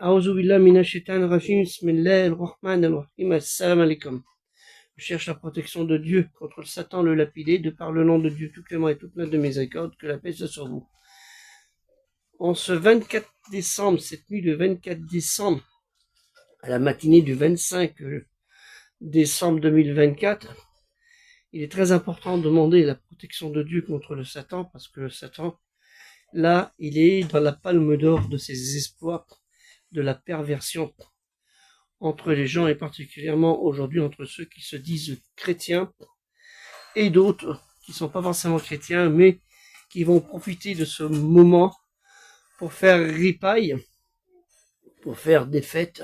A'udhu billahi minash shaitanir rajim. Bismillahir rahmanir rahim. Assalamu alaikum. Je cherche la protection de Dieu contre le Satan, le lapidé, de par le nom de Dieu tout clément et tout plein de miséricorde, que la paix soit sur vous. En ce 24 décembre, cette nuit de 24 décembre, à la matinée du 25 décembre 2024, il est très important de demander la protection de Dieu contre le Satan, parce que le Satan, là, il est dans la palme d'or de ses espoirs, de la perversion entre les gens, et particulièrement aujourd'hui entre ceux qui se disent chrétiens et d'autres qui ne sont pas forcément chrétiens, mais qui vont profiter de ce moment pour faire ripaille, pour faire des fêtes,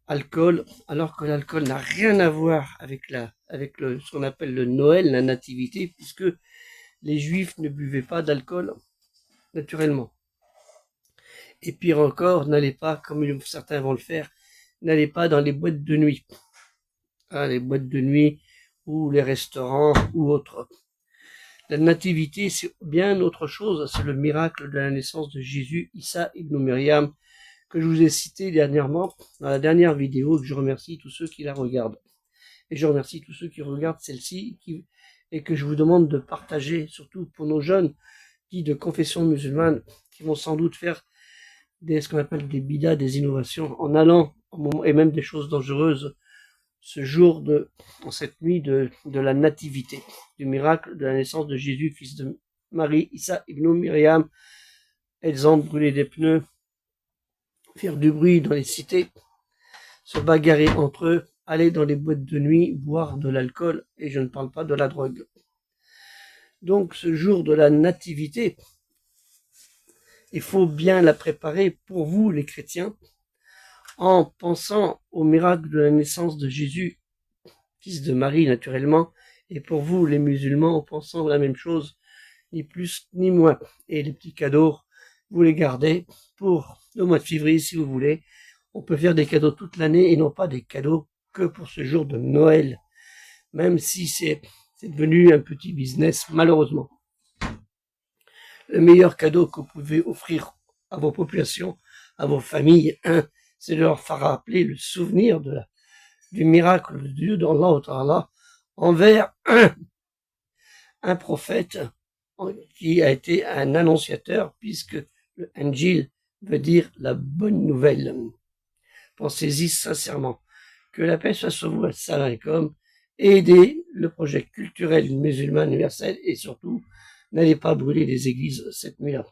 alcool, alors que l'alcool n'a rien à voir avec ce qu'on appelle le Noël, la nativité, puisque les juifs ne buvaient pas d'alcool naturellement. Et pire encore, n'allez pas, comme certains vont le faire, n'allez pas dans les boîtes de nuit. Les boîtes de nuit ou les restaurants ou autres. La nativité, c'est bien autre chose. C'est le miracle de la naissance de Jésus, Issa ibn Myriam, que je vous ai cité dernièrement dans la dernière vidéo, que je remercie tous ceux qui la regardent. Et je remercie tous ceux qui regardent celle-ci et que je vous demande de partager, surtout pour nos jeunes qui de confession musulmane, qui vont sans doute faire ce qu'on appelle des bidas, des innovations, en allant, et même des choses dangereuses, ce jour en cette nuit de la nativité, du miracle de la naissance de Jésus, fils de Marie, Issa ibn Myriam. Elles ont brûlé des pneus, faire du bruit dans les cités, se bagarrer entre eux, aller dans les boîtes de nuit, boire de l'alcool, et je ne parle pas de la drogue. Donc ce jour de la nativité, il faut bien la préparer pour vous les chrétiens, en pensant au miracle de la naissance de Jésus, fils de Marie naturellement, et pour vous les musulmans en pensant la même chose, ni plus ni moins. Et les petits cadeaux, vous les gardez pour le mois de février si vous voulez. On peut faire des cadeaux toute l'année et non pas des cadeaux que pour ce jour de Noël, même si c'est devenu un petit business malheureusement. Le meilleur cadeau que vous pouvez offrir à vos populations, à vos familles, c'est de leur faire rappeler le souvenir du miracle de Dieu d'Allah Ta'ala envers un prophète qui a été un annonciateur, puisque le Injil veut dire la bonne nouvelle. Pensez-y sincèrement. Que la paix soit sur vous, assalamu alaikum, et aidez le projet culturel musulman universel, et surtout, n'allez pas brûler les églises cette nuit-là.